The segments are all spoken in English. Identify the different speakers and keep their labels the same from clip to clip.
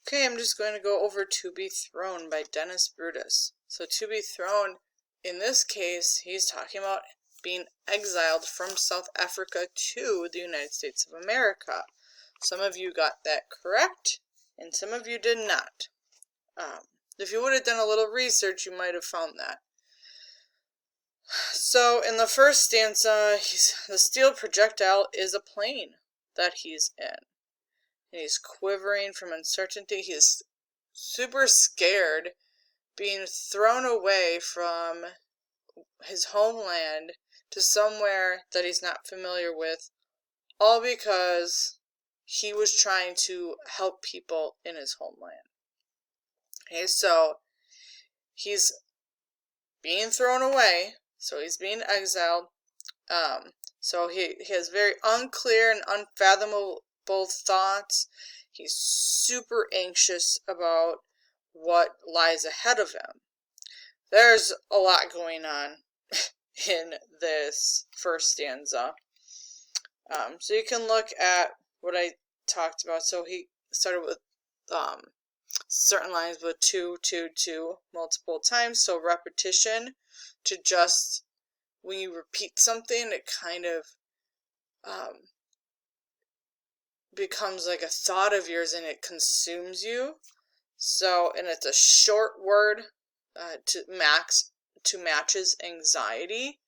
Speaker 1: Okay, I'm just going to go over To Be Thrown by Dennis Brutus. So To Be Thrown, in this case, he's talking about being exiled from South Africa to the United States of America. Some of you got that correct, and some of you did not. If you would have done a little research, you might have found that. So in the first stanza, the steel projectile is a plane that he's in. And he's quivering from uncertainty. He's super scared, being thrown away from his homeland to somewhere that he's not familiar with, all because he was trying to help people in his homeland. Okay, so he's being thrown away, so he's being exiled. So he has very unclear and unfathomable thoughts. He's super anxious about what lies ahead of him. There's a lot going on in this first stanza. So you can look at what I talked about. So he started with certain lines with 2, 2, 2 multiple times. So repetition, to just, when you repeat something, it kind of becomes like a thought of yours and it consumes you. So, and it's a short word to matches anxiety.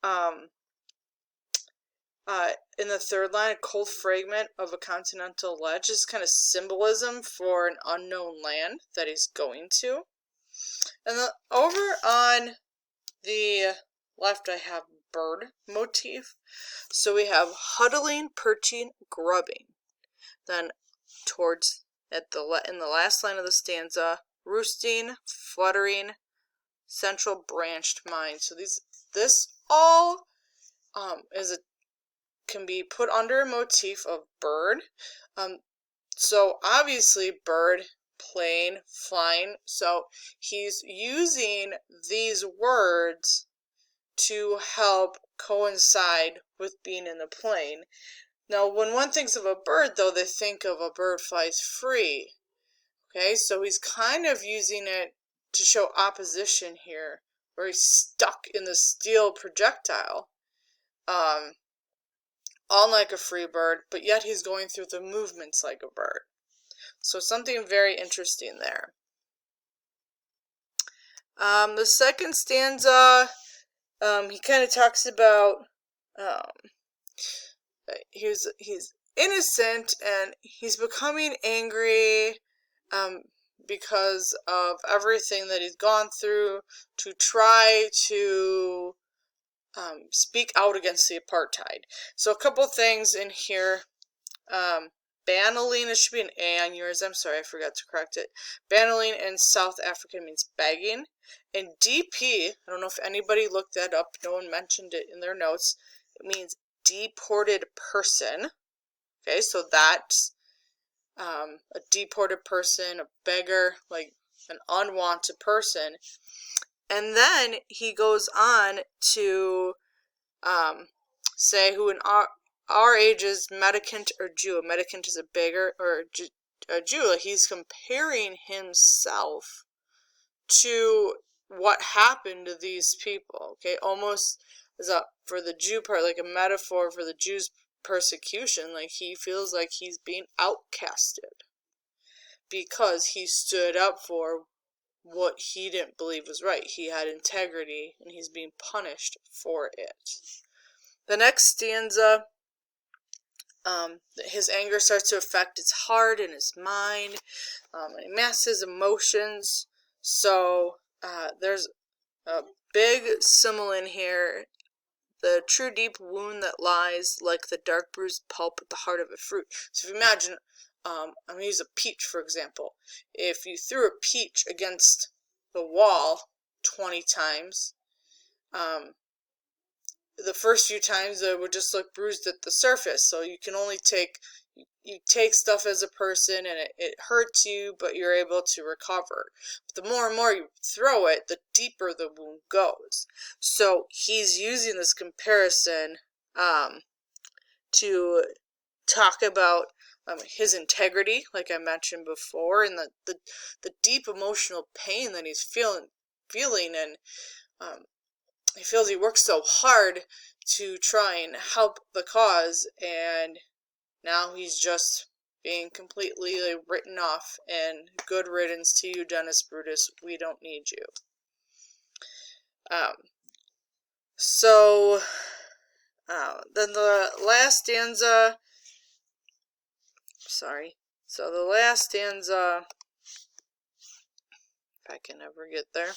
Speaker 1: In the third line, a cold fragment of a continental ledge is kind of symbolism for an unknown land that he's going to. And over on the left, I have bird motif. So we have huddling, perching, grubbing. Then in the last line of the stanza, roosting, fluttering, central branched mind. So this all can be put under a motif of bird. So obviously bird, plane, flying. So he's using these words to help coincide with being in the plane. Now, when one thinks of a bird, though, they think of a bird flies free. Okay, so he's kind of using it to show opposition here, where he's stuck in the steel projectile, unlike a free bird, but yet he's going through the movements like a bird. So something very interesting there. The second stanza, he kind of talks about he's innocent and he's becoming angry because of everything that he's gone through to try to speak out against the apartheid. So a couple things in here. Bannaling, it should be an A on yours. I'm sorry, I forgot to correct it. Bannaling in South Africa means begging. And DP, I don't know if anybody looked that up. No one mentioned it in their notes. It means deported person. Okay, so that's a deported person, a beggar, like an unwanted person. And then he goes on to say who in our age is mendicant or Jew. A mendicant is a beggar, or a Jew. He's comparing himself to what happened to these people. Okay, almost as for the Jew part, like a metaphor for the Jews' persecution. Like he feels like he's being outcasted because he stood up for what he didn't believe was right. He had integrity, and he's being punished for it. The next stanza, his anger starts to affect his heart and his mind, and he masks his emotions. So there's a big simile in here. The true deep wound that lies like the dark bruised pulp at the heart of a fruit. So if you imagine, I'm going to use a peach for example. If you threw a peach against the wall 20 times, the first few times it would just look bruised at the surface. So you can only you take stuff as a person and it hurts you, but you're able to recover. But the more and more you throw it, the deeper the wound goes. So he's using this comparison to talk about his integrity, like I mentioned before, and the deep emotional pain that he's feeling, and he feels he works so hard to try and help the cause, and now he's just being completely written off, and good riddance to you, Dennis Brutus. We don't need you. So then the last stanza, so the last stanza, if I can ever get there.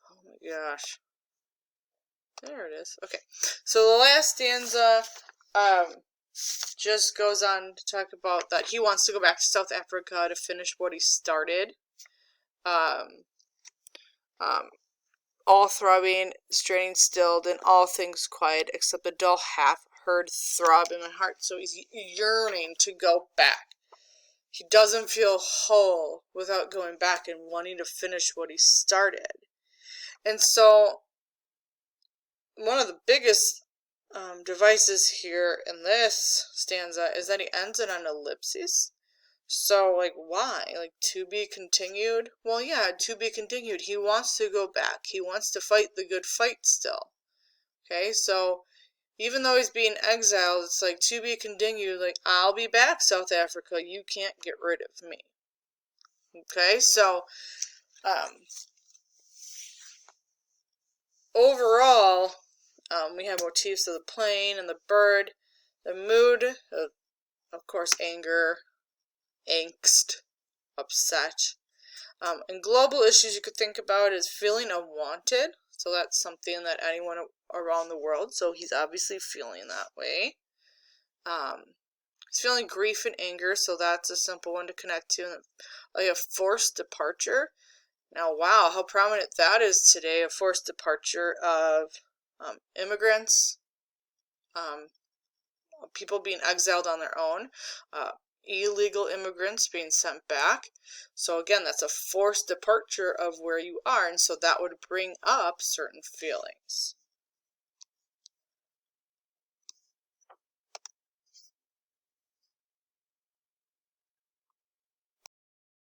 Speaker 1: Oh my gosh. There it is. Okay. So the last stanza just goes on to talk about that he wants to go back to South Africa to finish what he started. All throbbing, straining stilled, and all things quiet, except the dull half-heard throb in my heart. So he's yearning to go back. He doesn't feel whole without going back and wanting to finish what he started. And so one of the biggest devices here in this stanza is that he ends it on ellipses. So, like, why? Like, to be continued? Well, yeah, to be continued. He wants to go back. He wants to fight the good fight still. Okay, so even though he's being exiled, it's like, to be continued, like, I'll be back, South Africa. You can't get rid of me. Okay, so, overall, we have motifs of the plane and the bird, the mood, of course, anger, angst, upset. And global issues you could think about is feeling unwanted. So that's something that anyone around the world, so he's obviously feeling that way. He's feeling grief and anger, so that's a simple one to connect to. Like a forced departure. Now, wow, how prominent that is today, a forced departure of immigrants, people being exiled on their own, illegal immigrants being sent back. So again, that's a forced departure of where you are, and so that would bring up certain feelings.